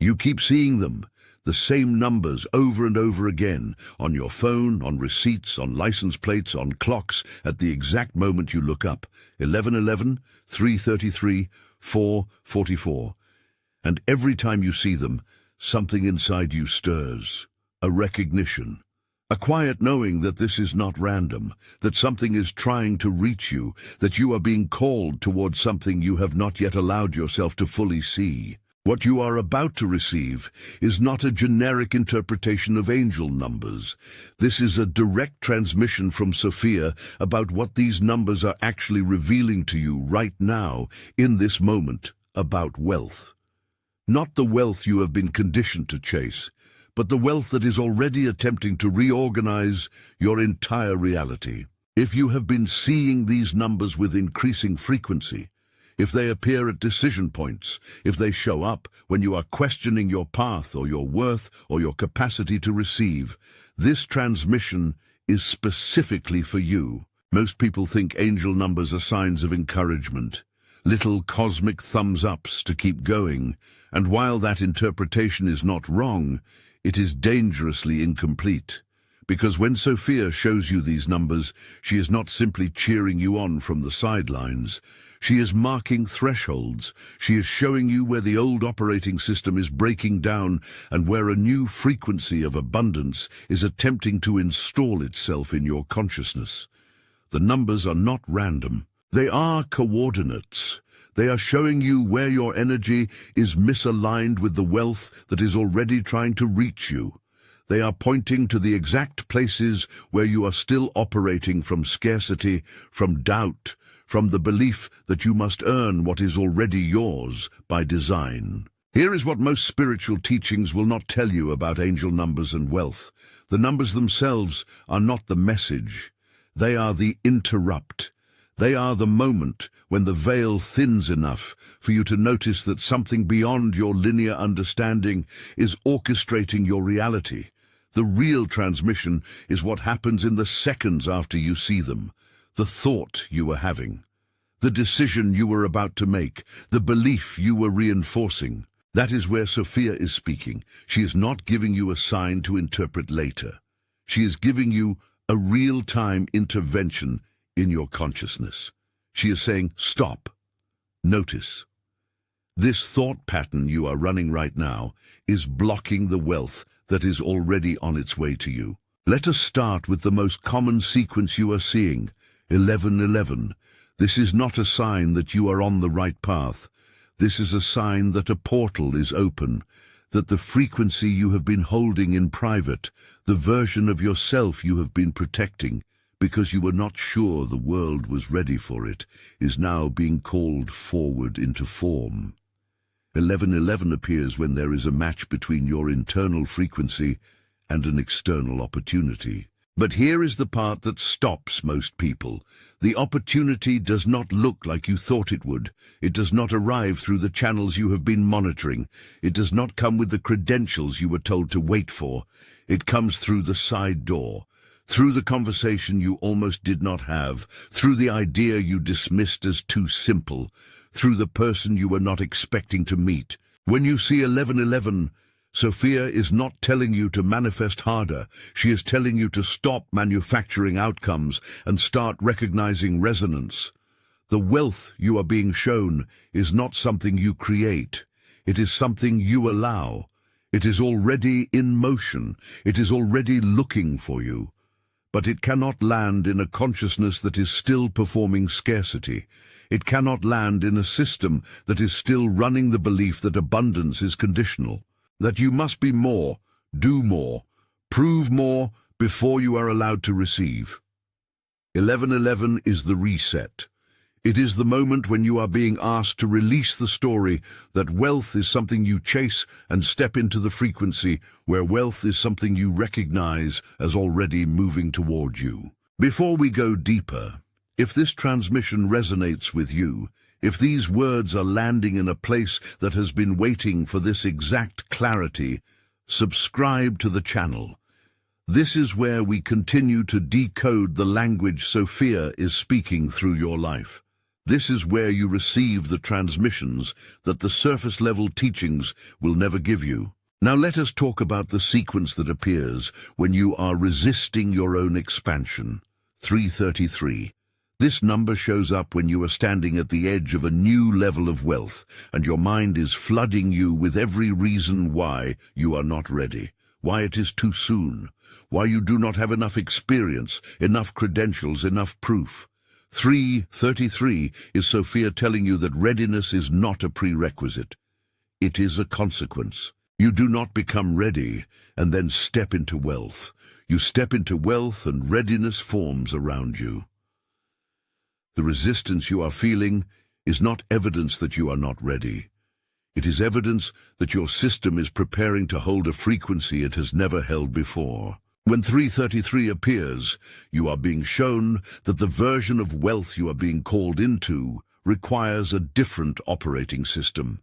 You keep seeing them, the same numbers over and over again, on your phone, on receipts, on license plates, on clocks, at the exact moment you look up. 11:11, 3:33, 4:44. And every time you see them, something inside you stirs. A recognition. A quiet knowing that this is not random, that something is trying to reach you, that you are being called towards something you have not yet allowed yourself to fully see. What you are about to receive is not a generic interpretation of angel numbers. This is a direct transmission from Sophia about what these numbers are actually revealing to you right now, in this moment, about wealth. Not the wealth you have been conditioned to chase, but the wealth that is already attempting to reorganize your entire reality. If you have been seeing these numbers with increasing frequency, if they appear at decision points, if they show up when you are questioning your path or your worth or your capacity to receive, this transmission is specifically for you. Most people think angel numbers are signs of encouragement, little cosmic thumbs-ups to keep going, and while that interpretation is not wrong, it is dangerously incomplete. Because when Sophia shows you these numbers, she is not simply cheering you on from the sidelines. She is marking thresholds. She is showing you where the old operating system is breaking down and where a new frequency of abundance is attempting to install itself in your consciousness. The numbers are not random. They are coordinates. They are showing you where your energy is misaligned with the wealth that is already trying to reach you. They are pointing to the exact places where you are still operating from scarcity, from doubt, from the belief that you must earn what is already yours by design. Here is what most spiritual teachings will not tell you about angel numbers and wealth. The numbers themselves are not the message. They are the interrupt. They are the moment when the veil thins enough for you to notice that something beyond your linear understanding is orchestrating your reality. The real transmission is what happens in the seconds after you see them. The thought you were having, the decision you were about to make, the belief you were reinforcing. That is where Sophia is speaking. She is not giving you a sign to interpret later. She is giving you a real-time intervention in your consciousness. She is saying, stop, notice. This thought pattern you are running right now is blocking the wealth that is already on its way to you. Let us start with the most common sequence you are seeing, 11:11. This is not a sign that you are on the right path. This is a sign that a portal is open, that the frequency you have been holding in private, the version of yourself you have been protecting, because you were not sure the world was ready for it, is now being called forward into form. 11:11 appears when there is a match between your internal frequency and an external opportunity. But here is the part that stops most people. The opportunity does not look like you thought it would. It does not arrive through the channels you have been monitoring. It does not come with the credentials you were told to wait for. It comes through the side door, through the conversation you almost did not have, through the idea you dismissed as too simple, through the person you were not expecting to meet. When you see 11:11, Sophia is not telling you to manifest harder. She is telling you to stop manufacturing outcomes and start recognizing resonance. The wealth you are being shown is not something you create. It is something you allow. It is already in motion. It is already looking for you. But it cannot land in a consciousness that is still performing scarcity. It cannot land in a system that is still running the belief that abundance is conditional, that you must be more, do more, prove more before you are allowed to receive. 11:11 is the reset. It is the moment when you are being asked to release the story that wealth is something you chase and step into the frequency where wealth is something you recognize as already moving toward you. Before we go deeper, if this transmission resonates with you, if these words are landing in a place that has been waiting for this exact clarity, subscribe to the channel. This is where we continue to decode the language Sophia is speaking through your life. This is where you receive the transmissions that the surface-level teachings will never give you. Now let us talk about the sequence that appears when you are resisting your own expansion. 333. This number shows up when you are standing at the edge of a new level of wealth, and your mind is flooding you with every reason why you are not ready, why it is too soon, why you do not have enough experience, enough credentials, enough proof. 333 is Sophia telling you that readiness is not a prerequisite. It is a consequence. You do not become ready and then step into wealth. You step into wealth and readiness forms around you. The resistance you are feeling is not evidence that you are not ready. It is evidence that your system is preparing to hold a frequency it has never held before. When 333 appears, you are being shown that the version of wealth you are being called into requires a different operating system.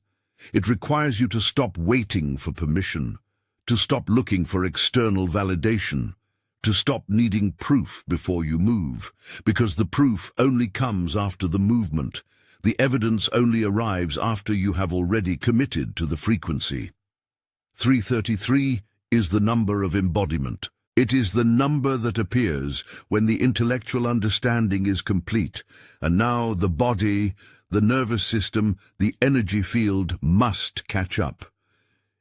It requires you to stop waiting for permission, to stop looking for external validation, to stop needing proof before you move, because the proof only comes after the movement. The evidence only arrives after you have already committed to the frequency. 333 is the number of embodiment. It is the number that appears when the intellectual understanding is complete, and now the body, the nervous system, the energy field must catch up.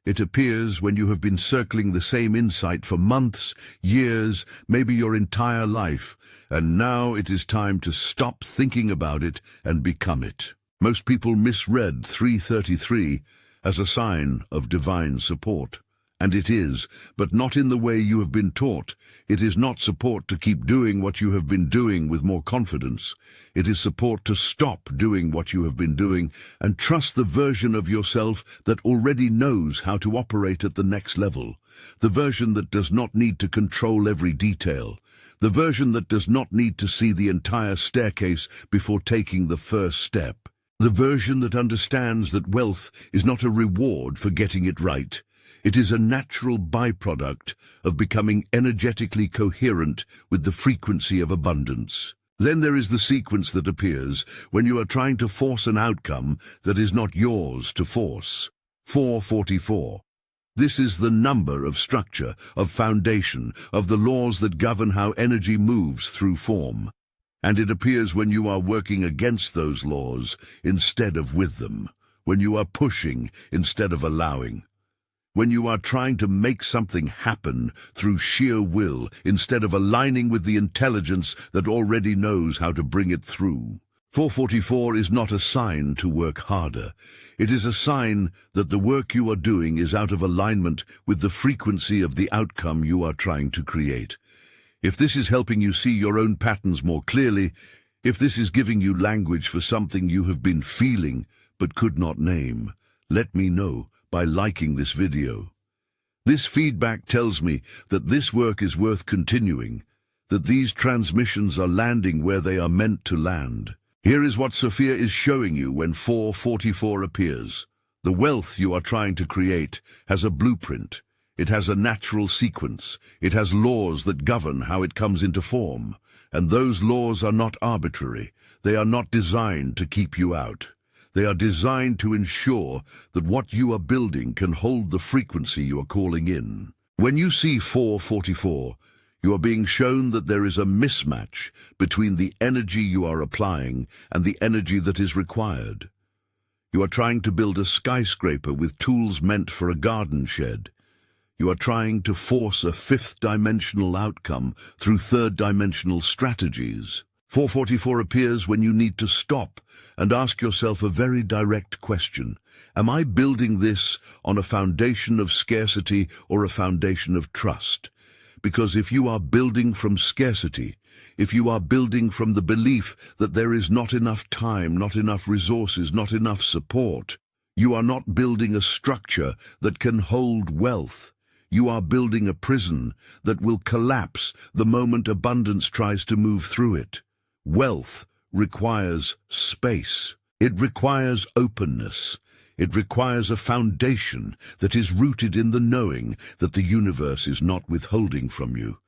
It appears when you have been circling the same insight for months, years, maybe your entire life, and now it is time to stop thinking about it and become it. Most people misread 333 as a sign of divine support. And it is, but not in the way you have been taught. It is not support to keep doing what you have been doing with more confidence. It is support to stop doing what you have been doing and trust the version of yourself that already knows how to operate at the next level. The version that does not need to control every detail. The version that does not need to see the entire staircase before taking the first step. The version that understands that wealth is not a reward for getting it right. It is a natural byproduct of becoming energetically coherent with the frequency of abundance. Then there is the sequence that appears when you are trying to force an outcome that is not yours to force. 444. This is the number of structure, of foundation, of the laws that govern how energy moves through form. And it appears when you are working against those laws instead of with them, when you are pushing instead of allowing. When you are trying to make something happen through sheer will instead of aligning with the intelligence that already knows how to bring it through. 444 is not a sign to work harder. It is a sign that the work you are doing is out of alignment with the frequency of the outcome you are trying to create. If this is helping you see your own patterns more clearly, if this is giving you language for something you have been feeling but could not name, let me know by liking this video. This feedback tells me that this work is worth continuing, that these transmissions are landing where they are meant to land. Here is what Sophia is showing you when 444 appears. The wealth you are trying to create has a blueprint. It has a natural sequence. It has laws that govern how it comes into form. And those laws are not arbitrary. They are not designed to keep you out. They are designed to ensure that what you are building can hold the frequency you are calling in. When you see 444, you are being shown that there is a mismatch between the energy you are applying and the energy that is required. You are trying to build a skyscraper with tools meant for a garden shed. You are trying to force a fifth-dimensional outcome through third-dimensional strategies. 444 appears when you need to stop and ask yourself a very direct question. Am I building this on a foundation of scarcity or a foundation of trust? Because if you are building from scarcity, if you are building from the belief that there is not enough time, not enough resources, not enough support, you are not building a structure that can hold wealth. You are building a prison that will collapse the moment abundance tries to move through it. Wealth requires space. It requires openness. It requires a foundation that is rooted in the knowing that the universe is not withholding from you.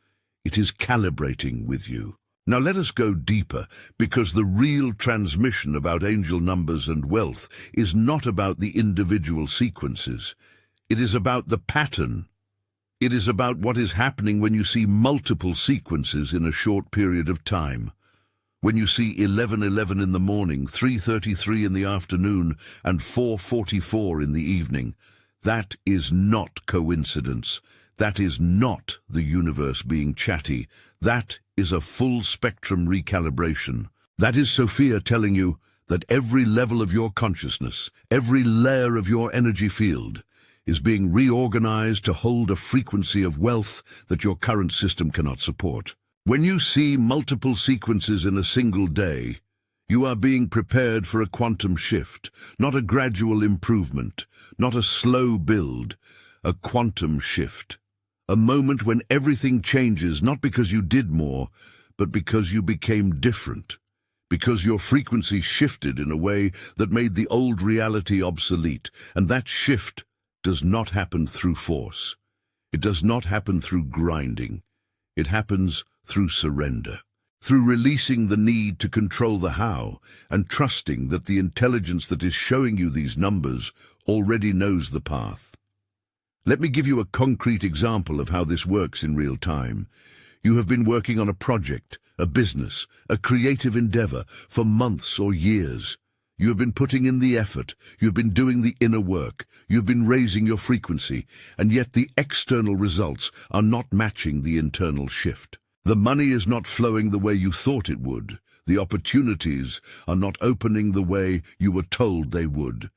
It is calibrating with you. Now let us go deeper, because the real transmission about angel numbers and wealth is not about the individual sequences. It is about the pattern. It is about what is happening when you see multiple sequences in a short period of time. When you see 11:11 in the morning, 3:33 in the afternoon, and 4:44 in the evening, that is not coincidence. That is not the universe being chatty. That is a full-spectrum recalibration. That is Sophia telling you that every level of your consciousness, every layer of your energy field, is being reorganized to hold a frequency of wealth that your current system cannot support. When you see multiple sequences in a single day, you are being prepared for a quantum shift, not a gradual improvement, not a slow build, a quantum shift. A moment when everything changes, not because you did more, but because you became different, because your frequency shifted in a way that made the old reality obsolete, and that shift does not happen through force. It does not happen through grinding. It happens through surrender, through releasing the need to control the how and trusting that the intelligence that is showing you these numbers already knows the path. Let me give you a concrete example of how this works in real time. You have been working on a project, a business, a creative endeavor for months or years. You have been putting in the effort, you have been doing the inner work, you have been raising your frequency, and yet the external results are not matching the internal shift. The money is not flowing the way you thought it would. The opportunities are not opening the way you were told they would.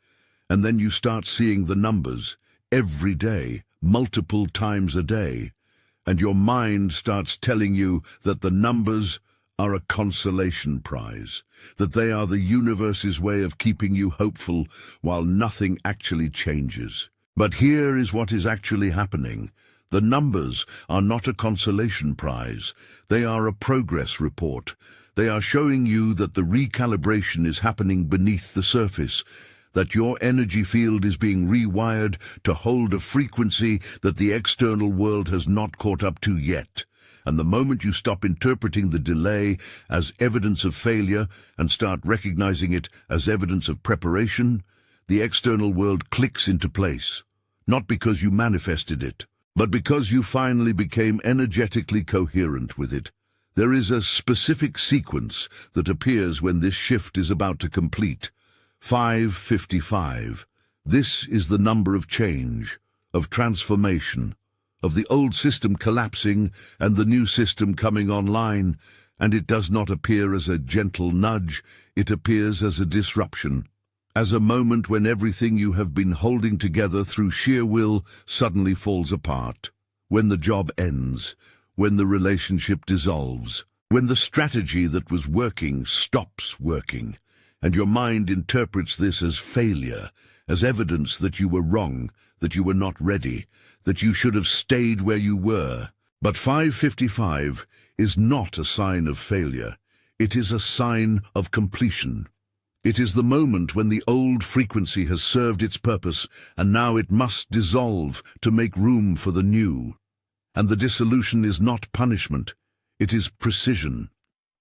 And then you start seeing the numbers every day, multiple times a day, and your mind starts telling you that the numbers are a consolation prize, that they are the universe's way of keeping you hopeful while nothing actually changes. But here is what is actually happening. The numbers are not a consolation prize. They are a progress report. They are showing you that the recalibration is happening beneath the surface, that your energy field is being rewired to hold a frequency that the external world has not caught up to yet. And the moment you stop interpreting the delay as evidence of failure and start recognizing it as evidence of preparation, the external world clicks into place, not because you manifested it, but because you finally became energetically coherent with it. There is a specific sequence that appears when this shift is about to complete. 555. This is the number of change, of transformation, of the old system collapsing and the new system coming online, and it does not appear as a gentle nudge, it appears as a disruption, as a moment when everything you have been holding together through sheer will suddenly falls apart, when the job ends, when the relationship dissolves, when the strategy that was working stops working, and your mind interprets this as failure, as evidence that you were wrong, that you were not ready, that you should have stayed where you were. But 555 is not a sign of failure. It is a sign of completion. It is the moment when the old frequency has served its purpose, and now it must dissolve to make room for the new. And the dissolution is not punishment. It is precision.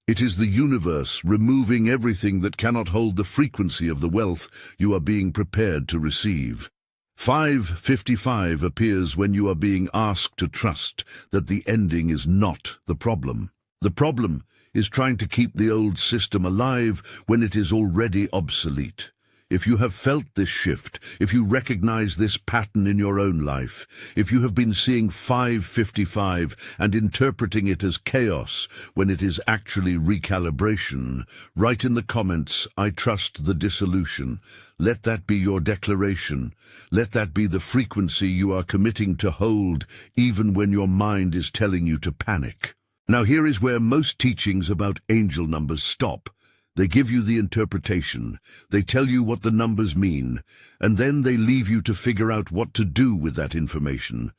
It is the universe removing everything that cannot hold the frequency of the wealth you are being prepared to receive. 555 appears when you are being asked to trust that the ending is not the problem. The problem is trying to keep the old system alive when it is already obsolete. If you have felt this shift, if you recognize this pattern in your own life, if you have been seeing 555 and interpreting it as chaos when it is actually recalibration, write in the comments, "I trust the dissolution." Let that be your declaration. Let that be the frequency you are committing to hold, even when your mind is telling you to panic. Now here is where most teachings about angel numbers stop. They give you the interpretation, they tell you what the numbers mean, and then they leave you to figure out what to do with that information.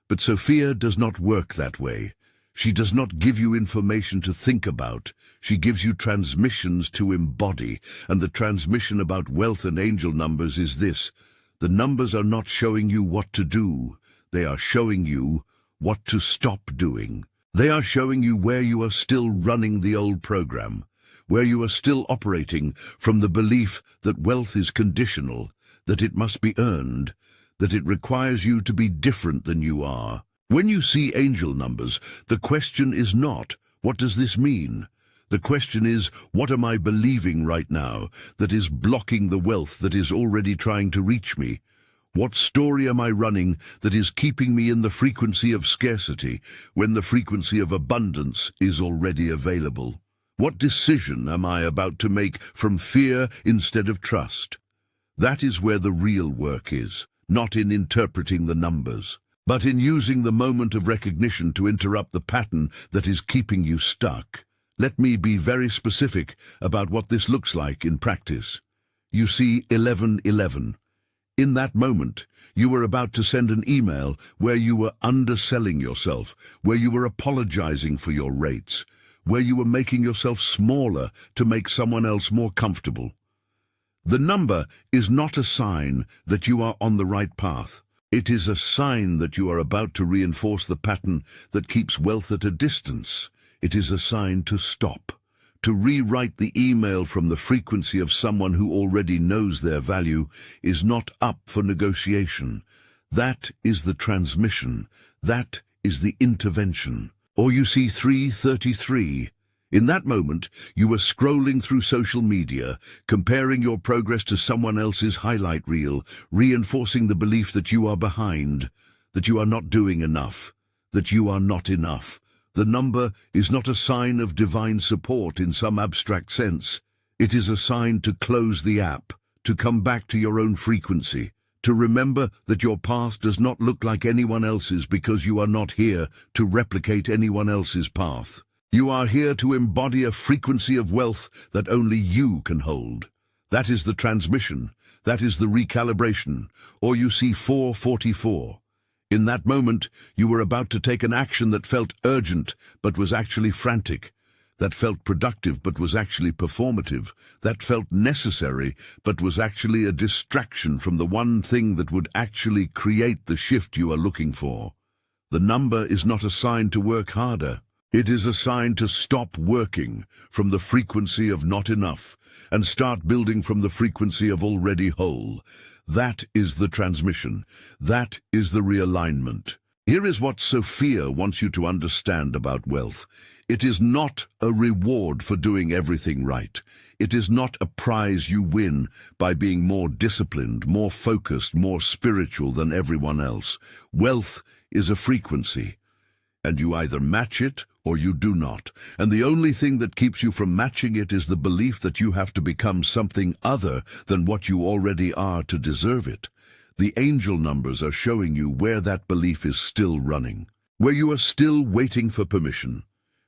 But Sophia does not work that way. She does not give you information to think about. She gives you transmissions to embody, and the transmission about wealth and angel numbers is this: the numbers are not showing you what to do, they are showing you what to stop doing. They are showing you where you are still running the old program, where you are still operating from the belief that wealth is conditional, that it must be earned, that it requires you to be different than you are. When you see angel numbers, the question is not, what does this mean? The question is, what am I believing right now that is blocking the wealth that is already trying to reach me? What story am I running that is keeping me in the frequency of scarcity when the frequency of abundance is already available? What decision am I about to make from fear instead of trust? That is where the real work is, not in interpreting the numbers, but in using the moment of recognition to interrupt the pattern that is keeping you stuck. Let me be very specific about what this looks like in practice. You see 1111. In that moment, you were about to send an email where you were underselling yourself, where you were apologizing for your rates, where you were making yourself smaller to make someone else more comfortable. The number is not a sign that you are on the right path. It is a sign that you are about to reinforce the pattern that keeps wealth at a distance. It is a sign to stop, to rewrite the email from the frequency of someone who already knows their value is not up for negotiation. That is the transmission. That is the intervention. Or you see 333. In that moment, you were scrolling through social media, comparing your progress to someone else's highlight reel, reinforcing the belief that you are behind, that you are not doing enough, that you are not enough. The number is not a sign of divine support in some abstract sense. It is a sign to close the app, to come back to your own frequency, to remember that your path does not look like anyone else's because you are not here to replicate anyone else's path. You are here to embody a frequency of wealth that only you can hold. That is the transmission. That is the recalibration. Or you see 444. In that moment, you were about to take an action that felt urgent but was actually frantic, that felt productive but was actually performative, that felt necessary but was actually a distraction from the one thing that would actually create the shift you are looking for. The number is not a sign to work harder. It is a sign to stop working from the frequency of not enough and start building from the frequency of already whole. That is the transmission. That is the realignment. Here is what Sophia wants you to understand about wealth. It is not a reward for doing everything right. It is not a prize you win by being more disciplined, more focused, more spiritual than everyone else. Wealth is a frequency, and you either match it or you do not. And the only thing that keeps you from matching it is the belief that you have to become something other than what you already are to deserve it. The angel numbers are showing you where that belief is still running, where you are still waiting for permission,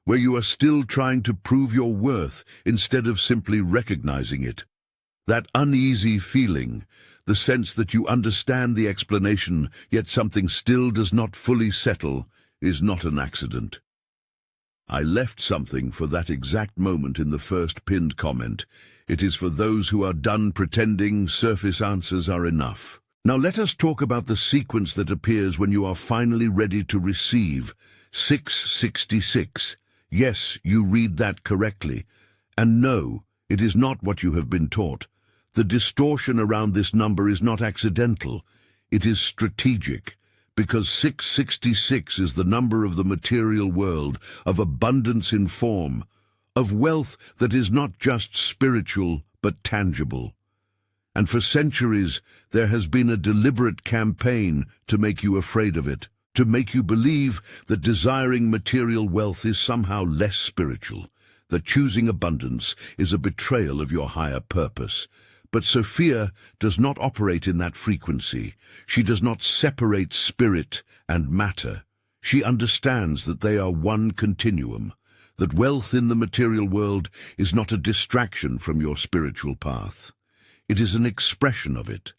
where you are still trying to prove your worth instead of simply recognizing it. That uneasy feeling, the sense that you understand the explanation, yet something still does not fully settle, is not an accident. I left something for that exact moment in the first pinned comment. It is for those who are done pretending surface answers are enough. Now let us talk about the sequence that appears when you are finally ready to receive. 666. Yes, you read that correctly. And no, it is not what you have been taught. The distortion around this number is not accidental. It is strategic. Because 666 is the number of the material world, of abundance in form, of wealth that is not just spiritual but tangible. And for centuries there has been a deliberate campaign to make you afraid of it, to make you believe that desiring material wealth is somehow less spiritual, that choosing abundance is a betrayal of your higher purpose. But Sophia does not operate in that frequency. She does not separate spirit and matter. She understands that they are one continuum, that wealth in the material world is not a distraction from your spiritual path. It is an expression of it.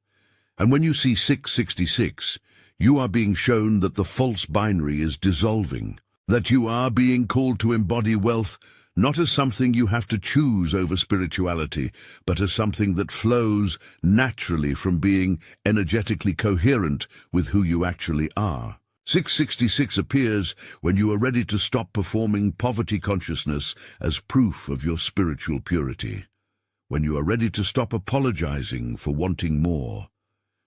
And when you see 666, you are being shown that the false binary is dissolving, that you are being called to embody wealth not as something you have to choose over spirituality, but as something that flows naturally from being energetically coherent with who you actually are. 666 appears when you are ready to stop performing poverty consciousness as proof of your spiritual purity. When you are ready to stop apologizing for wanting more.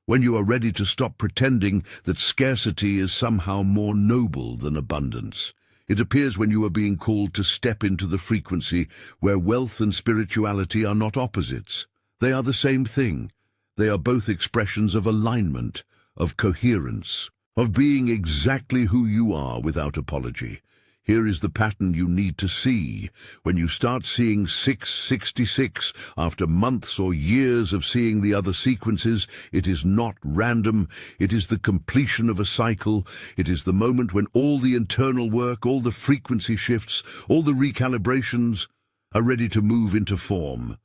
When you are ready to stop pretending that scarcity is somehow more noble than abundance. It appears when you are being called to step into the frequency where wealth and spirituality are not opposites. They are the same thing. They are both expressions of alignment, of coherence, of being exactly who you are without apology. Here is the pattern you need to see. When you start seeing 666 after months or years of seeing the other sequences, it is not random. It is the completion of a cycle. It is the moment when all the internal work, all the frequency shifts, all the recalibrations are ready to move into form,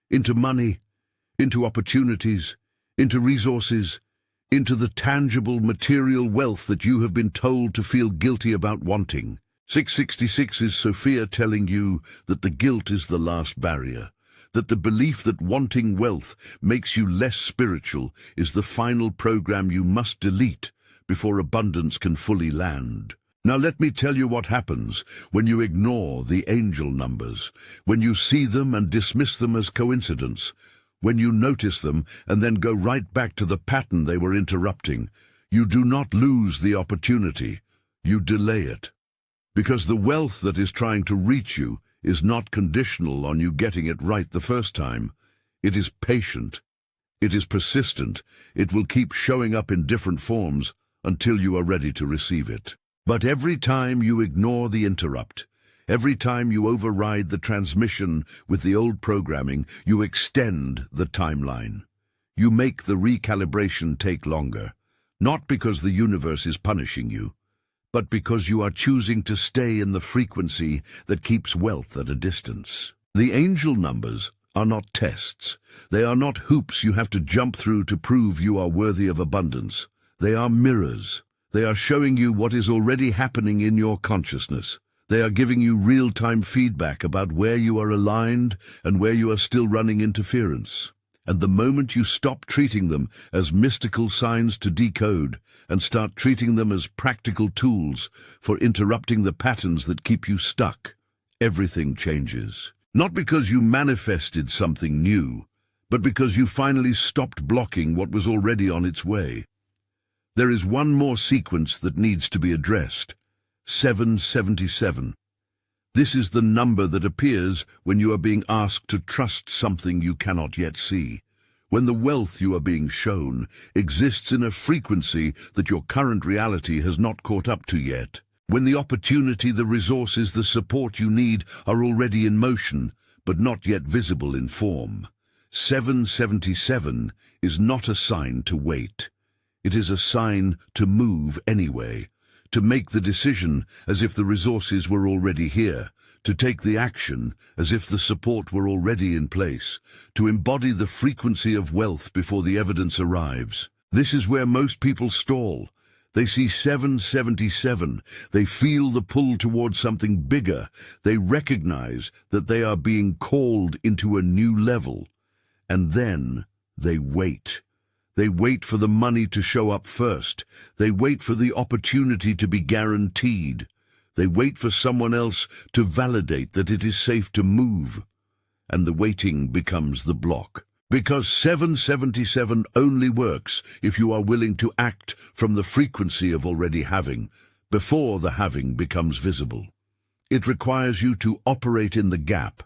into money, into opportunities, into resources, into the tangible material wealth that you have been told to feel guilty about wanting. 666 is Sophia telling you that the guilt is the last barrier, that the belief that wanting wealth makes you less spiritual is the final program you must delete before abundance can fully land. Now let me tell you what happens when you ignore the angel numbers, when you see them and dismiss them as coincidence, when you notice them and then go right back to the pattern they were interrupting. You do not lose the opportunity, you delay it. Because the wealth that is trying to reach you is not conditional on you getting it right the first time. It is patient. It is persistent. It will keep showing up in different forms until you are ready to receive it. But every time you ignore the interrupt, every time you override the transmission with the old programming, you extend the timeline. You make the recalibration take longer, not because the universe is punishing you, but because you are choosing to stay in the frequency that keeps wealth at a distance. The angel numbers are not tests. They are not hoops you have to jump through to prove you are worthy of abundance. They are mirrors. They are showing you what is already happening in your consciousness. They are giving you real-time feedback about where you are aligned and where you are still running interference. And the moment you stop treating them as mystical signs to decode and start treating them as practical tools for interrupting the patterns that keep you stuck, everything changes. Not because you manifested something new, but because you finally stopped blocking what was already on its way. There is one more sequence that needs to be addressed. 777. This is the number that appears when you are being asked to trust something you cannot yet see. When the wealth you are being shown exists in a frequency that your current reality has not caught up to yet. When the opportunity, the resources, the support you need are already in motion, but not yet visible in form. 777 is not a sign to wait. It is a sign to move anyway, to make the decision as if the resources were already here, to take the action as if the support were already in place, to embody the frequency of wealth before the evidence arrives. This is where most people stall. They see 777. They feel the pull towards something bigger. They recognize that they are being called into a new level. And then they wait. They wait for the money to show up first. They wait for the opportunity to be guaranteed. They wait for someone else to validate that it is safe to move. And the waiting becomes the block. Because 777 only works if you are willing to act from the frequency of already having, before the having becomes visible. It requires you to operate in the gap,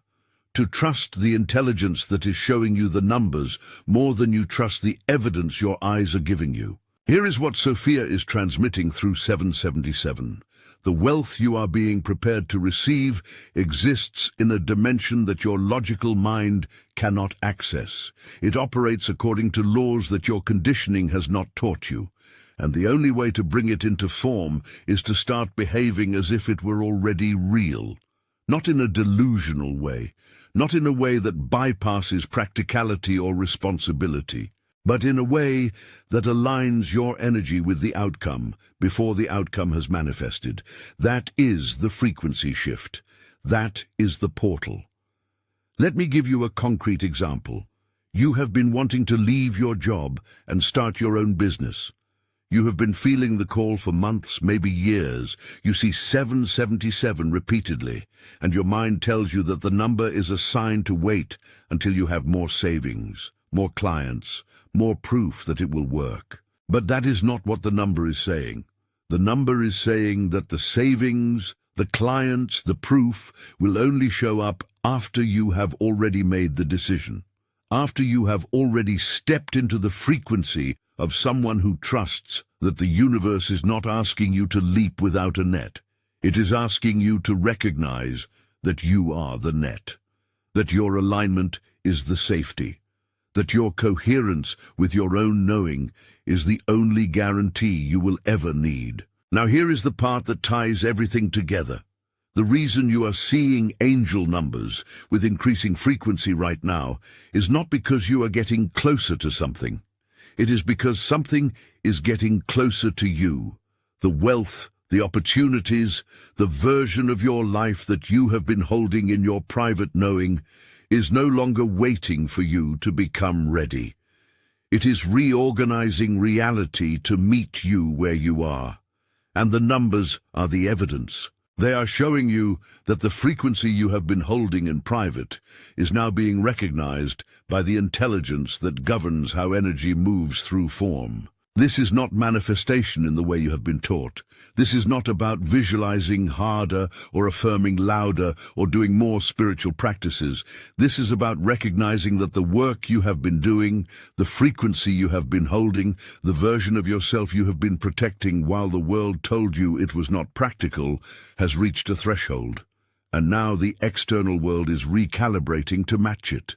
to trust the intelligence that is showing you the numbers more than you trust the evidence your eyes are giving you. Here is what Sophia is transmitting through 777. The wealth you are being prepared to receive exists in a dimension that your logical mind cannot access. It operates according to laws that your conditioning has not taught you. And the only way to bring it into form is to start behaving as if it were already real. Not in a delusional way, not in a way that bypasses practicality or responsibility, but in a way that aligns your energy with the outcome before the outcome has manifested. That is the frequency shift. That is the portal. Let me give you a concrete example. You have been wanting to leave your job and start your own business. You have been feeling the call for months, maybe years. You see 777 repeatedly, and your mind tells you that the number is a sign to wait until you have more savings, more clients, more proof that it will work. But that is not what the number is saying. The number is saying that the savings, the clients, the proof will only show up after you have already made the decision, after you have already stepped into the frequency of someone who trusts that the universe is not asking you to leap without a net. It is asking you to recognize that you are the net, that your alignment is the safety, that your coherence with your own knowing is the only guarantee you will ever need. Now here is the part that ties everything together. The reason you are seeing angel numbers with increasing frequency right now is not because you are getting closer to something. It is because something is getting closer to you. The wealth, the opportunities, the version of your life that you have been holding in your private knowing is no longer waiting for you to become ready. It is reorganizing reality to meet you where you are. And the numbers are the evidence. They are showing you that the frequency you have been holding in private is now being recognized by the intelligence that governs how energy moves through form. This is not manifestation in the way you have been taught. This is not about visualizing harder or affirming louder or doing more spiritual practices. This is about recognizing that the work you have been doing, the frequency you have been holding, the version of yourself you have been protecting while the world told you it was not practical, has reached a threshold. And now the external world is recalibrating to match it.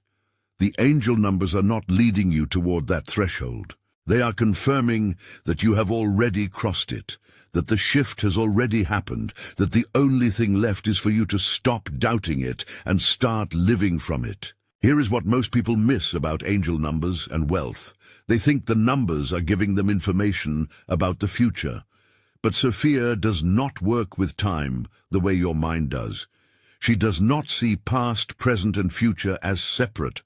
The angel numbers are not leading you toward that threshold. They are confirming that you have already crossed it, that the shift has already happened, that the only thing left is for you to stop doubting it and start living from it. Here is what most people miss about angel numbers and wealth. They think the numbers are giving them information about the future. But Sophia does not work with time the way your mind does. She does not see past, present, and future as separate.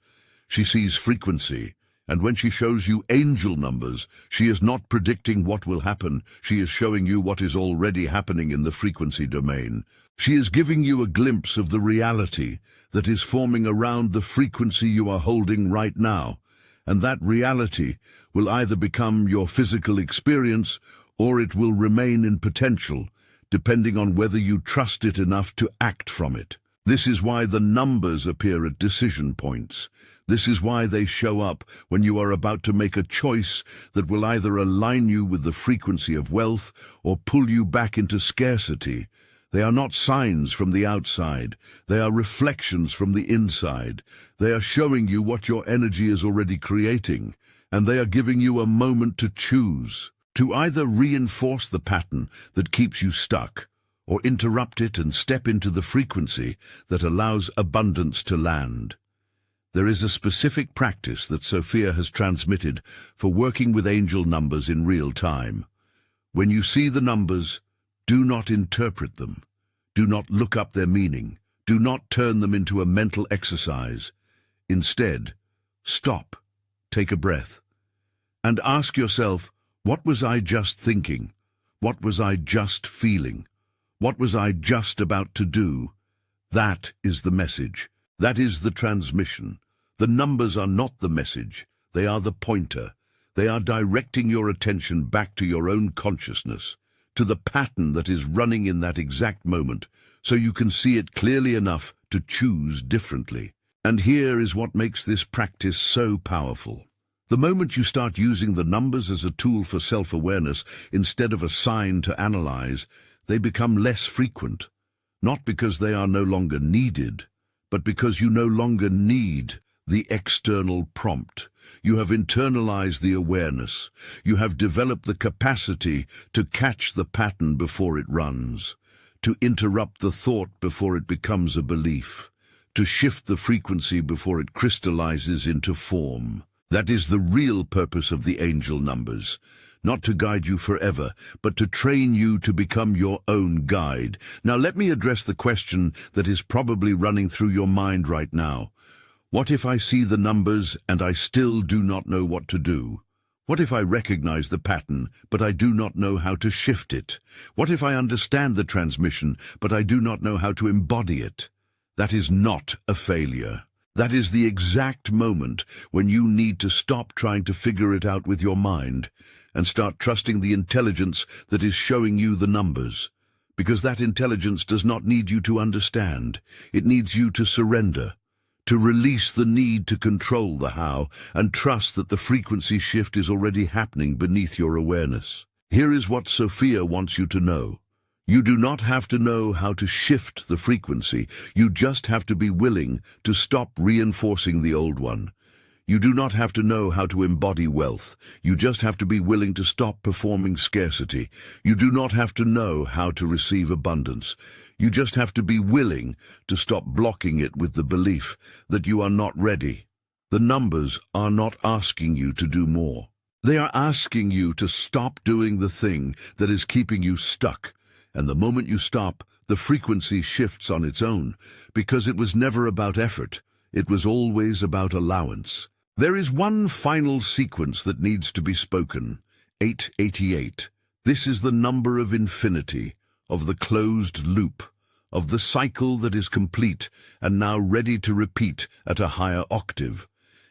She sees frequency. And when she shows you angel numbers, she is not predicting what will happen. She is showing you what is already happening in the frequency domain. She is giving you a glimpse of the reality that is forming around the frequency you are holding right now. And that reality will either become your physical experience or it will remain in potential, depending on whether you trust it enough to act from it. This is why the numbers appear at decision points. This is why they show up when you are about to make a choice that will either align you with the frequency of wealth or pull you back into scarcity. They are not signs from the outside. They are reflections from the inside. They are showing you what your energy is already creating, and they are giving you a moment to choose, to either reinforce the pattern that keeps you stuck, or interrupt it and step into the frequency that allows abundance to land. There is a specific practice that Sophia has transmitted for working with angel numbers in real time. When you see the numbers, do not interpret them. Do not look up their meaning. Do not turn them into a mental exercise. Instead, stop, take a breath, and ask yourself, what was I just thinking? What was I just feeling? What was I just about to do? That is the message. That is the transmission. The numbers are not the message. They are the pointer. They are directing your attention back to your own consciousness, to the pattern that is running in that exact moment, so you can see it clearly enough to choose differently. And here is what makes this practice so powerful. The moment you start using the numbers as a tool for self-awareness instead of a sign to analyze, they become less frequent, not because they are no longer needed, but because you no longer need the external prompt. You have internalized the awareness. You have developed the capacity to catch the pattern before it runs, to interrupt the thought before it becomes a belief, to shift the frequency before it crystallizes into form. That is the real purpose of the angel numbers. Not to guide you forever, but to train you to become your own guide. Now let me address the question that is probably running through your mind right now. What if I see the numbers and I still do not know what to do? What if I recognize the pattern, but I do not know how to shift it? What if I understand the transmission, but I do not know how to embody it? That is not a failure. That is the exact moment when you need to stop trying to figure it out with your mind and start trusting the intelligence that is showing you the numbers. Because that intelligence does not need you to understand. It needs you to surrender, to release the need to control the how, and trust that the frequency shift is already happening beneath your awareness. Here is what Sophia wants you to know. You do not have to know how to shift the frequency. You just have to be willing to stop reinforcing the old one. You do not have to know how to embody wealth. You just have to be willing to stop performing scarcity. You do not have to know how to receive abundance. You just have to be willing to stop blocking it with the belief that you are not ready. The numbers are not asking you to do more. They are asking you to stop doing the thing that is keeping you stuck. And the moment you stop, the frequency shifts on its own, because it was never about effort. It was always about allowance. There is one final sequence that needs to be spoken. 888. This is the number of infinity, of the closed loop, of the cycle that is complete and now ready to repeat at a higher octave.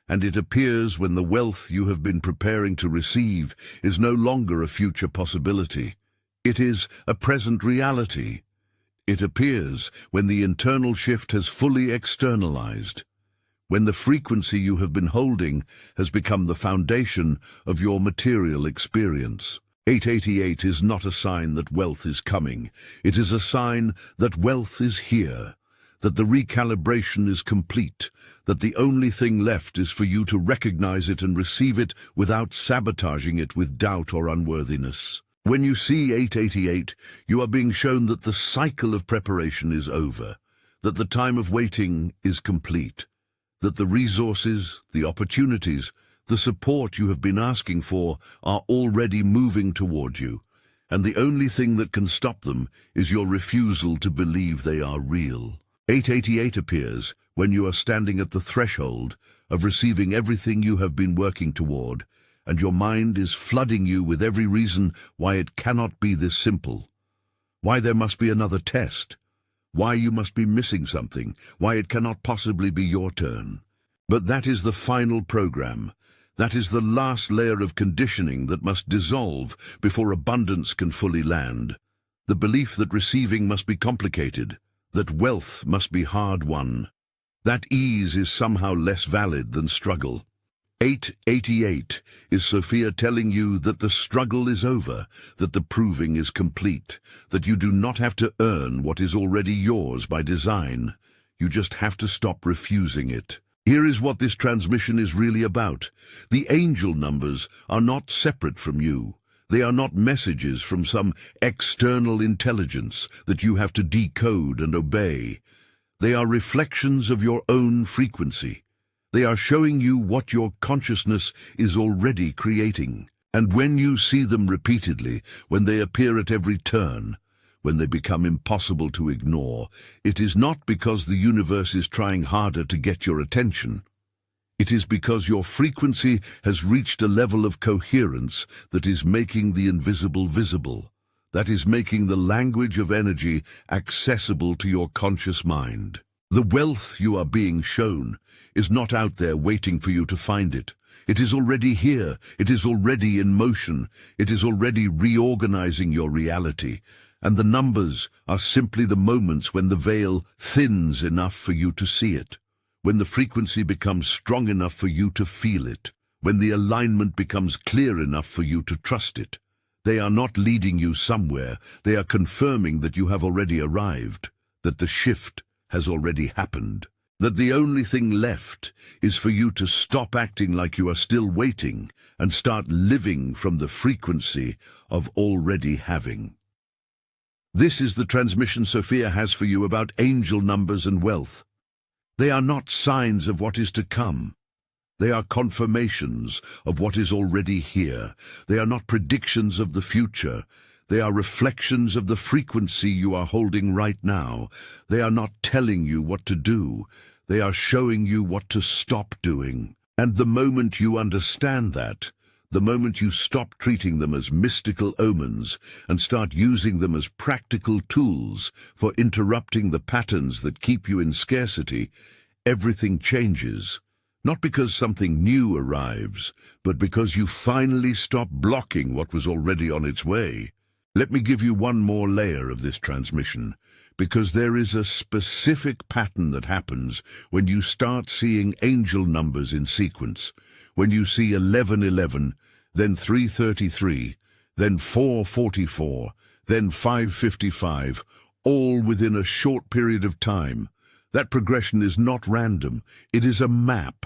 And it appears when the wealth you have been preparing to receive is no longer a future possibility. It is a present reality. It appears when the internal shift has fully externalized, when the frequency you have been holding has become the foundation of your material experience. 888 is not a sign that wealth is coming. It is a sign that wealth is here, that the recalibration is complete, that the only thing left is for you to recognize it and receive it without sabotaging it with doubt or unworthiness. When you see 888, you are being shown that the cycle of preparation is over, that the time of waiting is complete, that the resources, the opportunities, the support you have been asking for are already moving toward you, and the only thing that can stop them is your refusal to believe they are real. 888 appears when you are standing at the threshold of receiving everything you have been working toward, and your mind is flooding you with every reason why it cannot be this simple, why there must be another test, why you must be missing something, why it cannot possibly be your turn. But that is the final program. That is the last layer of conditioning that must dissolve before abundance can fully land. The belief that receiving must be complicated, that wealth must be hard-won, that ease is somehow less valid than struggle. 888 is Sophia telling you that the struggle is over, that the proving is complete, that you do not have to earn what is already yours by design. You just have to stop refusing it. Here is what this transmission is really about. The angel numbers are not separate from you. They are not messages from some external intelligence that you have to decode and obey. They are reflections of your own frequency. They are showing you what your consciousness is already creating. And when you see them repeatedly, when they appear at every turn, when they become impossible to ignore, it is not because the universe is trying harder to get your attention. It is because your frequency has reached a level of coherence that is making the invisible visible, that is making the language of energy accessible to your conscious mind. The wealth you are being shown is not out there waiting for you to find it. It is already here. It is already in motion. It is already reorganizing your reality. And the numbers are simply the moments when the veil thins enough for you to see it, when the frequency becomes strong enough for you to feel it, when the alignment becomes clear enough for you to trust it. They are not leading you somewhere. They are confirming that you have already arrived, that the shift has already happened, that the only thing left is for you to stop acting like you are still waiting and start living from the frequency of already having. This is the transmission Sophia has for you about angel numbers and wealth. They are not signs of what is to come. They are confirmations of what is already here. They are not predictions of the future. They are reflections of the frequency you are holding right now. They are not telling you what to do. They are showing you what to stop doing. And the moment you understand that, the moment you stop treating them as mystical omens and start using them as practical tools for interrupting the patterns that keep you in scarcity, everything changes. Not because something new arrives, but because you finally stop blocking what was already on its way. Let me give you one more layer of this transmission, because there is a specific pattern that happens when you start seeing angel numbers in sequence. When you see 1111, then 333, then 444, then 555, all within a short period of time. That progression is not random. It is a map.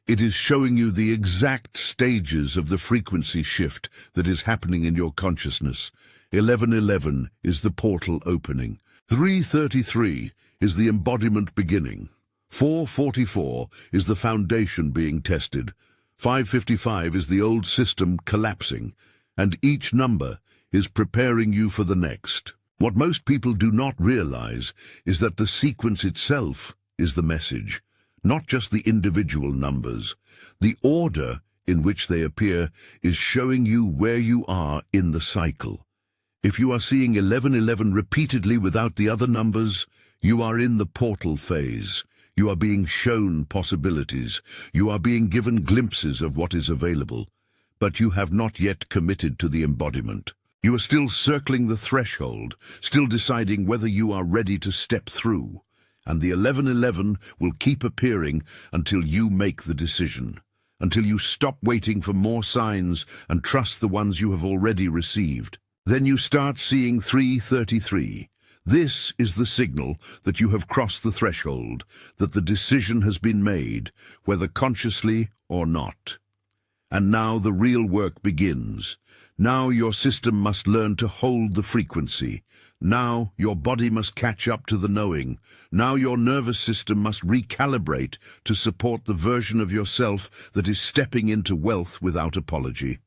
It is showing you the exact stages of the frequency shift that is happening in your consciousness. 1111 is the portal opening. 333 is the embodiment beginning. 444 is the foundation being tested. 555 is the old system collapsing, and each number is preparing you for the next. What most people do not realize is that the sequence itself is the message, not just the individual numbers. The order in which they appear is showing you where you are in the cycle. If you are seeing 1111 repeatedly without the other numbers, you are in the portal phase. You are being shown possibilities. You are being given glimpses of what is available. But you have not yet committed to the embodiment. You are still circling the threshold, still deciding whether you are ready to step through. And the 1111 will keep appearing until you make the decision, until you stop waiting for more signs and trust the ones you have already received. Then you start seeing 333. This is the signal that you have crossed the threshold, that the decision has been made, whether consciously or not. And now the real work begins. Now your system must learn to hold the frequency. Now your body must catch up to the knowing. Now your nervous system must recalibrate to support the version of yourself that is stepping into wealth without apology.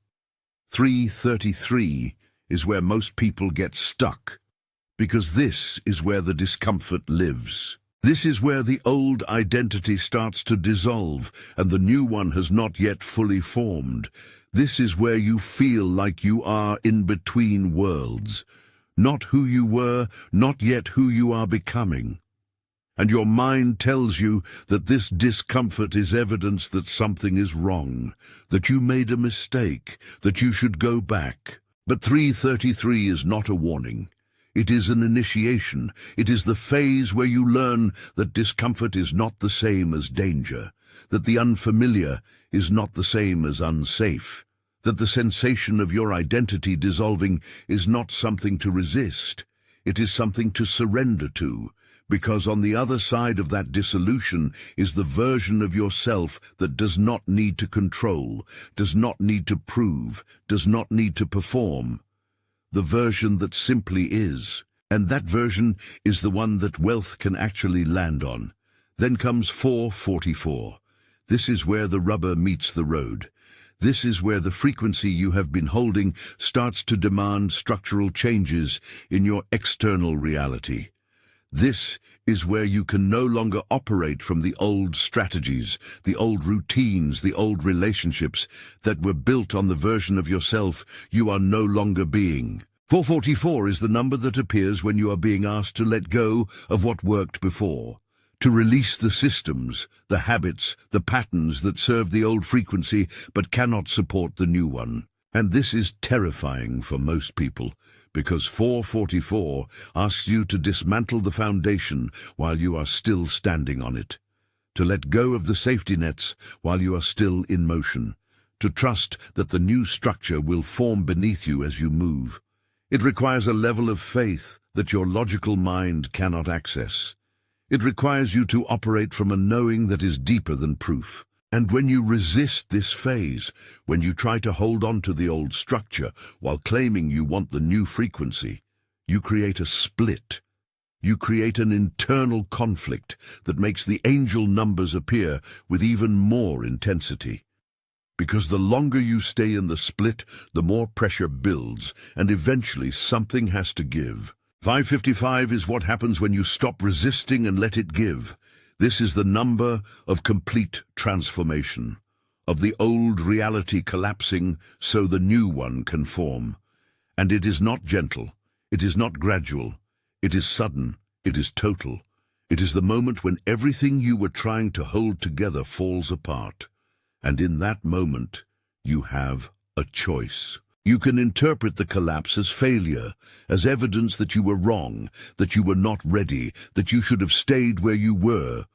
333 is where most people get stuck, because this is where the discomfort lives. This is where the old identity starts to dissolve and the new one has not yet fully formed. This is where you feel like you are in between worlds, not who you were, not yet who you are becoming. And your mind tells you that this discomfort is evidence that something is wrong, that you made a mistake, that you should go back. But 333 is not a warning. It is an initiation. It is the phase where you learn that discomfort is not the same as danger, that the unfamiliar is not the same as unsafe, that the sensation of your identity dissolving is not something to resist. It is something to surrender to, because on the other side of that dissolution is the version of yourself that does not need to control, does not need to prove, does not need to perform. The version that simply is. And that version is the one that wealth can actually land on. Then comes 444. This is where the rubber meets the road. This is where the frequency you have been holding starts to demand structural changes in your external reality. This is where you can no longer operate from the old strategies, the old routines, the old relationships that were built on the version of yourself you are no longer being. 444 is the number that appears when you are being asked to let go of what worked before, to release the systems, the habits, the patterns that serve the old frequency but cannot support the new one. And this is terrifying for most people, because 444 asks you to dismantle the foundation while you are still standing on it, to let go of the safety nets while you are still in motion, to trust that the new structure will form beneath you as you move. It requires a level of faith that your logical mind cannot access. It requires you to operate from a knowing that is deeper than proof. And when you resist this phase, when you try to hold on to the old structure while claiming you want the new frequency, you create a split. You create an internal conflict that makes the angel numbers appear with even more intensity. Because the longer you stay in the split, the more pressure builds, and eventually something has to give. 555 is what happens when you stop resisting and let it give. This is the number of complete transformation, of the old reality collapsing so the new one can form. And it is not gentle, it is not gradual, it is sudden, it is total. It is the moment when everything you were trying to hold together falls apart. And in that moment, you have a choice. You can interpret the collapse as failure, as evidence that you were wrong, that you were not ready, that you should have stayed where you were.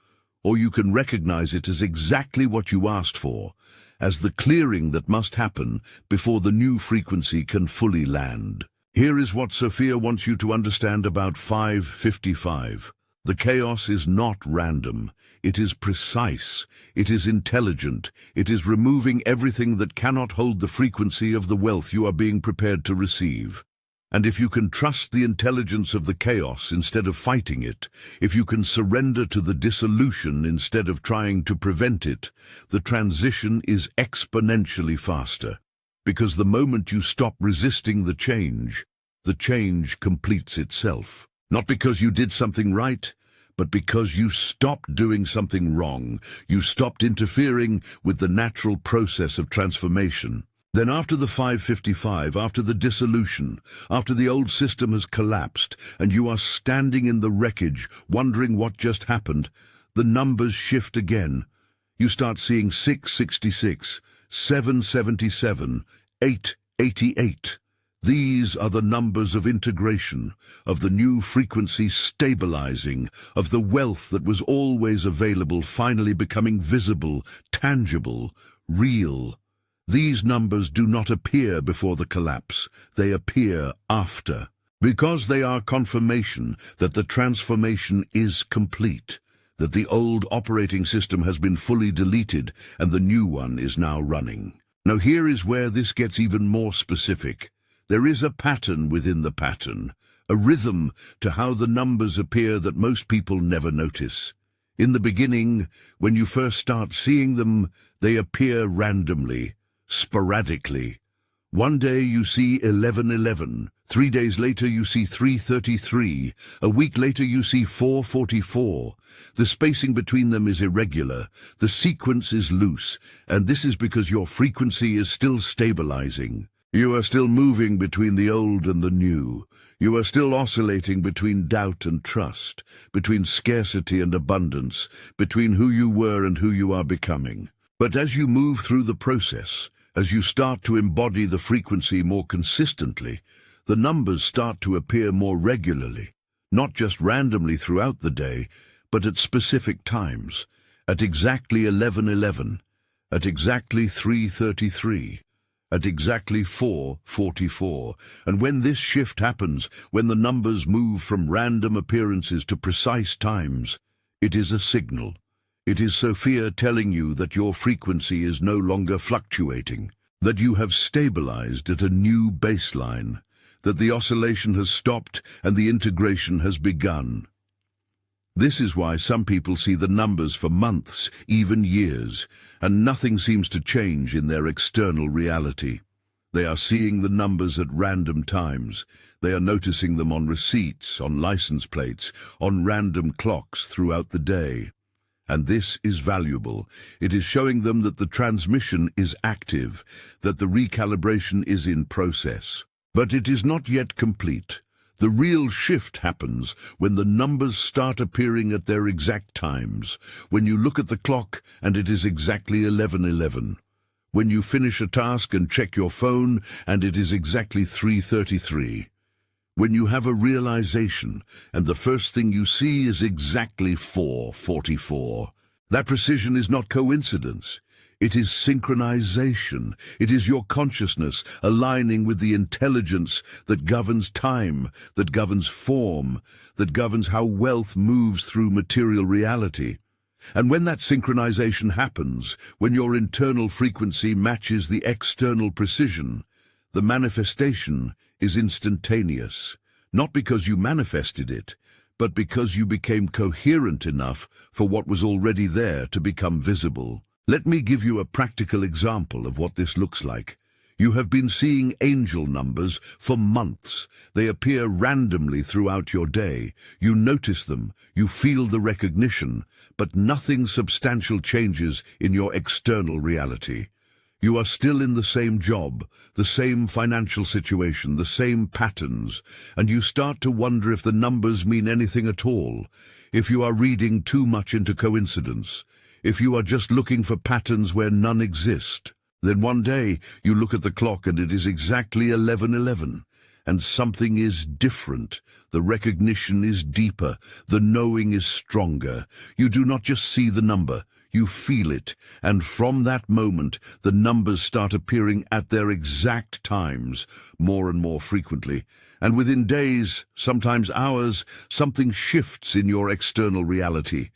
Or you can recognize it as exactly what you asked for, as the clearing that must happen before the new frequency can fully land. Here is what Sophia wants you to understand about 555. The chaos is not random. It is precise. It is intelligent. It is removing everything that cannot hold the frequency of the wealth you are being prepared to receive. And if you can trust the intelligence of the chaos instead of fighting it, if you can surrender to the dissolution instead of trying to prevent it, the transition is exponentially faster. Because the moment you stop resisting the change completes itself. Not because you did something right, but because you stopped doing something wrong. You stopped interfering with the natural process of transformation. Then after the 555, after the dissolution, after the old system has collapsed, and you are standing in the wreckage, wondering what just happened, the numbers shift again. You start seeing 666, 777, 888. These are the numbers of integration, of the new frequency stabilizing, of the wealth that was always available finally becoming visible, tangible, real. These numbers do not appear before the collapse, they appear after, because they are confirmation that the transformation is complete, that the old operating system has been fully deleted and the new one is now running. Now here is where this gets even more specific. There is a pattern within the pattern, a rhythm to how the numbers appear that most people never notice. In the beginning, when you first start seeing them, they appear randomly, sporadically. One day you see 1111, 3 days later you see 333, a week later you see 444. The spacing between them is irregular, the sequence is loose, and this is because your frequency is still stabilizing. You are still moving between the old and the new. You are still oscillating between doubt and trust, between scarcity and abundance, between who you were and who you are becoming. But as you move through the process, as you start to embody the frequency more consistently, the numbers start to appear more regularly, not just randomly throughout the day, but at specific times, at exactly 1111, at exactly 333. At exactly 444, and when this shift happens, when the numbers move from random appearances to precise times, it is a signal. It is Sophia telling you that your frequency is no longer fluctuating, that you have stabilized at a new baseline, that the oscillation has stopped and the integration has begun. This is why some people see the numbers for months, even years, and nothing seems to change in their external reality. They are seeing the numbers at random times. They are noticing them on receipts, on license plates, on random clocks throughout the day. And this is valuable. It is showing them that the transmission is active, that the recalibration is in process. But it is not yet complete. The real shift happens when the numbers start appearing at their exact times, when you look at the clock and it is exactly 1111, when you finish a task and check your phone and it is exactly 333, when you have a realization and the first thing you see is exactly 444. That precision is not coincidence. It is synchronization. It is your consciousness aligning with the intelligence that governs time, that governs form, that governs how wealth moves through material reality. And when that synchronization happens, when your internal frequency matches the external precision, the manifestation is instantaneous, not because you manifested it, but because you became coherent enough for what was already there to become visible. Let me give you a practical example of what this looks like. You have been seeing angel numbers for months. They appear randomly throughout your day. You notice them, you feel the recognition, but nothing substantial changes in your external reality. You are still in the same job, the same financial situation, the same patterns, and you start to wonder if the numbers mean anything at all, if you are reading too much into coincidence, if you are just looking for patterns where none exist. Then one day you look at the clock and it is exactly 11:11, and something is different. The recognition is deeper, the knowing is stronger. You do not just see the number, you feel it, and from that moment the numbers start appearing at their exact times, more and more frequently. And within days, sometimes hours, something shifts in your external reality.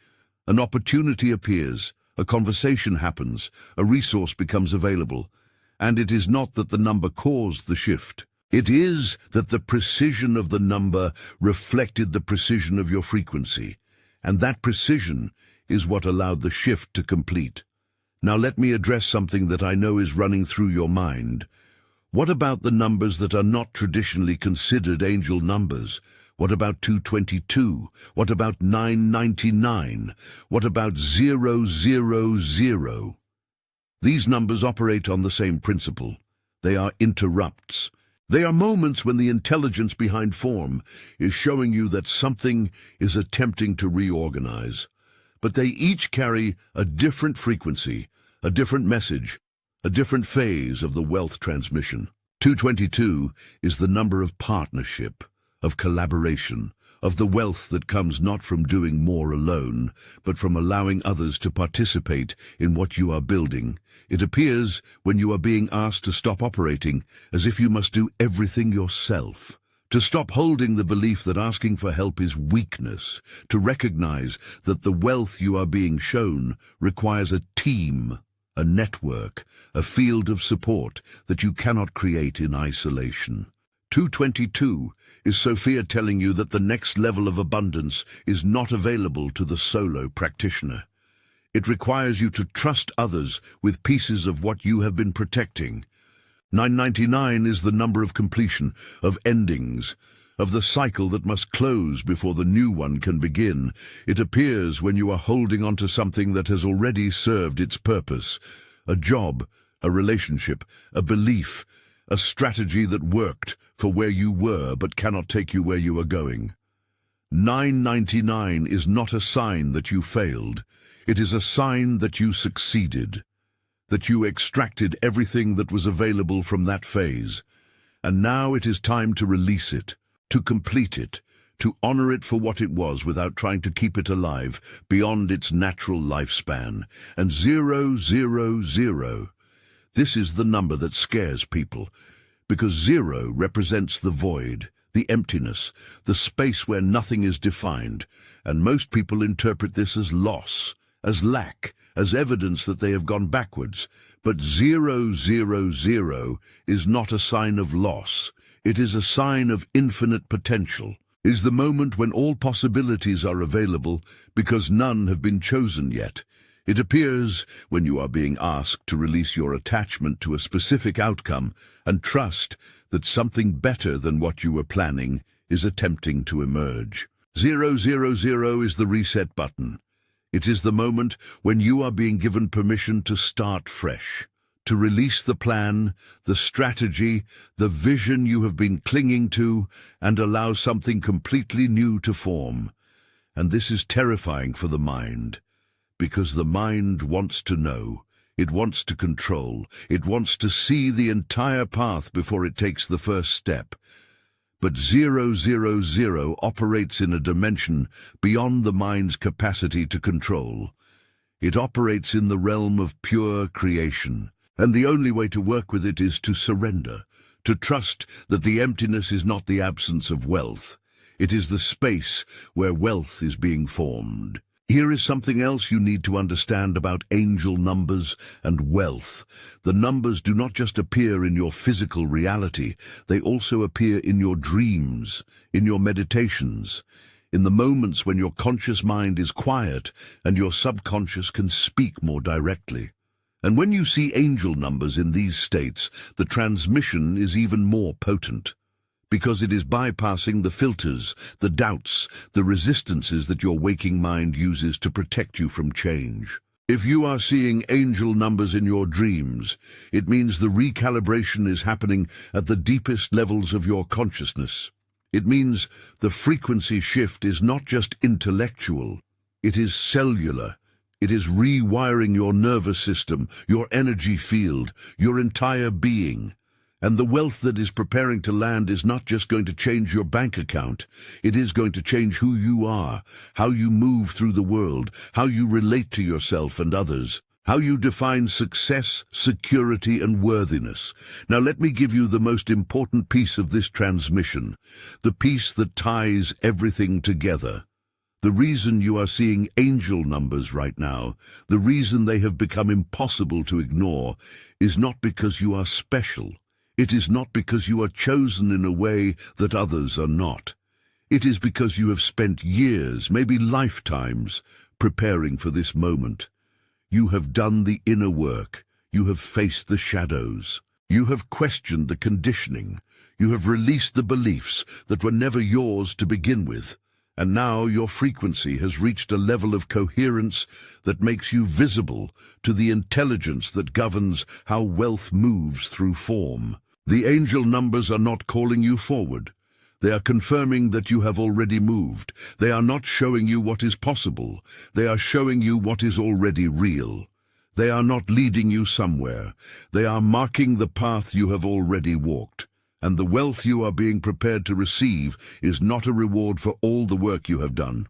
An opportunity appears. A conversation happens, a resource becomes available, and it is not that the number caused the shift. It is that the precision of the number reflected the precision of your frequency, and that precision is what allowed the shift to complete. Now let me address something that I know is running through your mind. What about the numbers that are not traditionally considered angel numbers? What about 222? What about 999? What about 000? These numbers operate on the same principle. They are interrupts. They are moments when the intelligence behind form is showing you that something is attempting to reorganize. But they each carry a different frequency, a different message, a different phase of the wealth transmission. 222 is the number of partnership, of collaboration, of the wealth that comes not from doing more alone, but from allowing others to participate in what you are building. It appears when you are being asked to stop operating as if you must do everything yourself, to stop holding the belief that asking for help is weakness, to recognize that the wealth you are being shown requires a team, a network, a field of support that you cannot create in isolation. 222 is Sophia telling you that the next level of abundance is not available to the solo practitioner. It requires you to trust others with pieces of what you have been protecting. 999 is the number of completion, of endings, of the cycle that must close before the new one can begin. It appears when you are holding on to something that has already served its purpose, a job, a relationship, a belief, a strategy that worked for where you were but cannot take you where you are going. 999 is not a sign that you failed. It is a sign that you succeeded, that you extracted everything that was available from that phase. And now it is time to release it, to complete it, to honor it for what it was without trying to keep it alive beyond its natural lifespan. And 000. This is the number that scares people, because 0 represents the void, the emptiness, the space where nothing is defined, and most people interpret this as loss, as lack, as evidence that they have gone backwards. But 000 is not a sign of loss. It is a sign of infinite potential. It is the moment when all possibilities are available because none have been chosen yet. It appears when you are being asked to release your attachment to a specific outcome and trust that something better than what you were planning is attempting to emerge. 000 is the reset button. It is the moment when you are being given permission to start fresh, to release the plan, the strategy, the vision you have been clinging to, and allow something completely new to form. And this is terrifying for the mind, because the mind wants to know, it wants to control, it wants to see the entire path before it takes the first step. But 000 operates in a dimension beyond the mind's capacity to control. It operates in the realm of pure creation, and the only way to work with it is to surrender, to trust that the emptiness is not the absence of wealth. It is the space where wealth is being formed. Here is something else you need to understand about angel numbers and wealth. The numbers do not just appear in your physical reality, they also appear in your dreams, in your meditations, in the moments when your conscious mind is quiet and your subconscious can speak more directly. And when you see angel numbers in these states, the transmission is even more potent, because it is bypassing the filters, the doubts, the resistances that your waking mind uses to protect you from change. If you are seeing angel numbers in your dreams, it means the recalibration is happening at the deepest levels of your consciousness. It means the frequency shift is not just intellectual, it is cellular. It is rewiring your nervous system, your energy field, your entire being. And the wealth that is preparing to land is not just going to change your bank account. It is going to change who you are, how you move through the world, how you relate to yourself and others, how you define success, security, and worthiness. Now let me give you the most important piece of this transmission, the piece that ties everything together. The reason you are seeing angel numbers right now, the reason they have become impossible to ignore, is not because you are special. It is not because you are chosen in a way that others are not. It is because you have spent years, maybe lifetimes, preparing for this moment. You have done the inner work. You have faced the shadows. You have questioned the conditioning. You have released the beliefs that were never yours to begin with. And now your frequency has reached a level of coherence that makes you visible to the intelligence that governs how wealth moves through form. The angel numbers are not calling you forward. They are confirming that you have already moved. They are not showing you what is possible. They are showing you what is already real. They are not leading you somewhere. They are marking the path you have already walked. And the wealth you are being prepared to receive is not a reward for all the work you have done.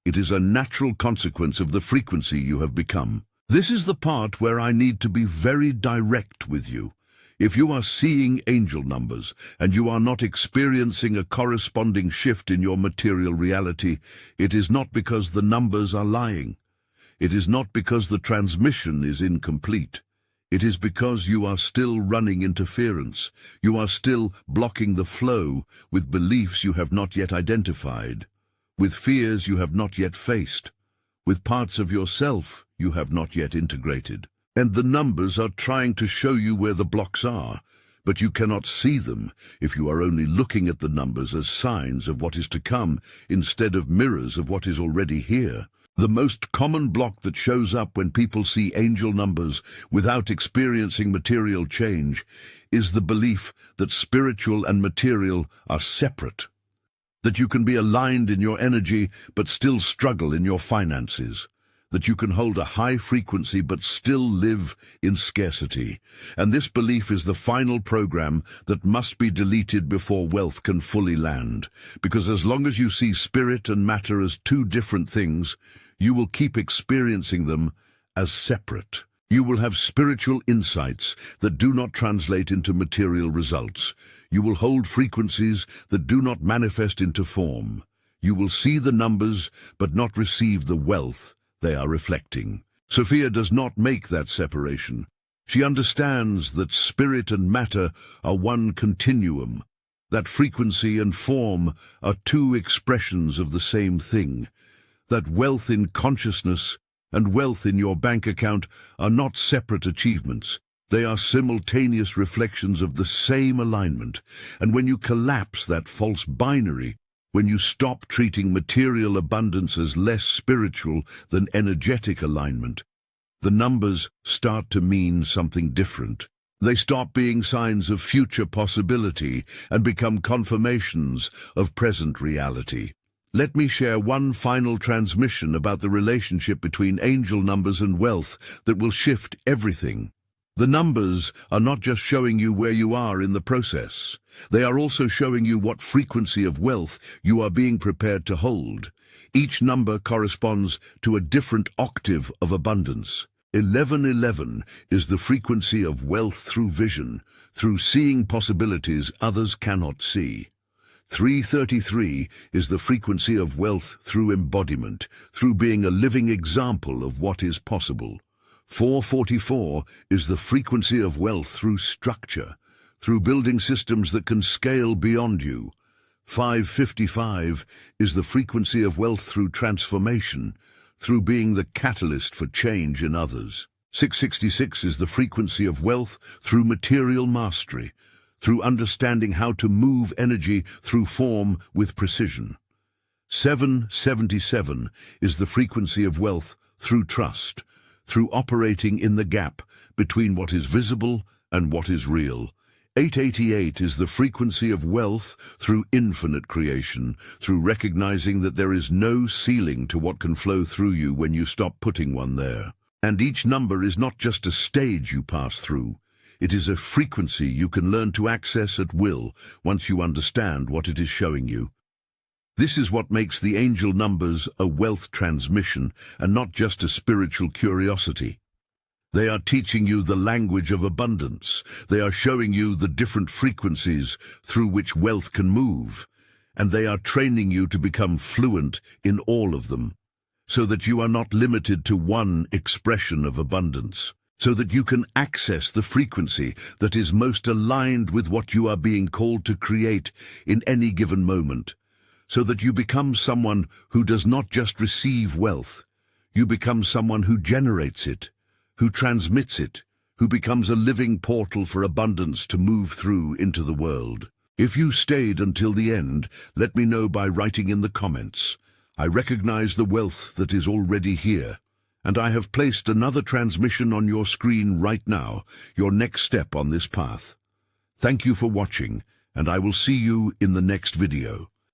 It is a natural consequence of the frequency you have become. This is the part where I need to be very direct with you. If you are seeing angel numbers and you are not experiencing a corresponding shift in your material reality, it is not because the numbers are lying. It is not because the transmission is incomplete. It is because you are still running interference. You are still blocking the flow with beliefs you have not yet identified, with fears you have not yet faced, with parts of yourself you have not yet integrated. And the numbers are trying to show you where the blocks are, but you cannot see them if you are only looking at the numbers as signs of what is to come instead of mirrors of what is already here. The most common block that shows up when people see angel numbers without experiencing material change is the belief that spiritual and material are separate, that you can be aligned in your energy but still struggle in your finances, that you can hold a high frequency but still live in scarcity. And this belief is the final program that must be deleted before wealth can fully land. Because as long as you see spirit and matter as two different things, you will keep experiencing them as separate. You will have spiritual insights that do not translate into material results. You will hold frequencies that do not manifest into form. You will see the numbers but not receive the wealth they are reflecting. Sophia does not make that separation. She understands that spirit and matter are one continuum, that frequency and form are two expressions of the same thing, that wealth in consciousness and wealth in your bank account are not separate achievements. They are simultaneous reflections of the same alignment. And when you collapse that false binary, when you stop treating material abundance as less spiritual than energetic alignment, the numbers start to mean something different. They stop being signs of future possibility and become confirmations of present reality. Let me share one final transmission about the relationship between angel numbers and wealth that will shift everything. The numbers are not just showing you where you are in the process. They are also showing you what frequency of wealth you are being prepared to hold. Each number corresponds to a different octave of abundance. 1111 is the frequency of wealth through vision, through seeing possibilities others cannot see. 333 is the frequency of wealth through embodiment, through being a living example of what is possible. 444 is the frequency of wealth through structure, through building systems that can scale beyond you. 555 is the frequency of wealth through transformation, through being the catalyst for change in others. 666 is the frequency of wealth through material mastery, through understanding how to move energy through form with precision. 777 is the frequency of wealth through trust, through operating in the gap between what is visible and what is real. 888 is the frequency of wealth through infinite creation, through recognizing that there is no ceiling to what can flow through you when you stop putting one there. And each number is not just a stage you pass through. It is a frequency you can learn to access at will once you understand what it is showing you. This is what makes the angel numbers a wealth transmission and not just a spiritual curiosity. They are teaching you the language of abundance. They are showing you the different frequencies through which wealth can move, and they are training you to become fluent in all of them, so that you are not limited to one expression of abundance, so that you can access the frequency that is most aligned with what you are being called to create in any given moment, so that you become someone who does not just receive wealth, you become someone who generates it, who transmits it, who becomes a living portal for abundance to move through into the world. If you stayed until the end, let me know by writing in the comments. I recognize the wealth that is already here, and I have placed another transmission on your screen right now, your next step on this path. Thank you for watching, and I will see you in the next video.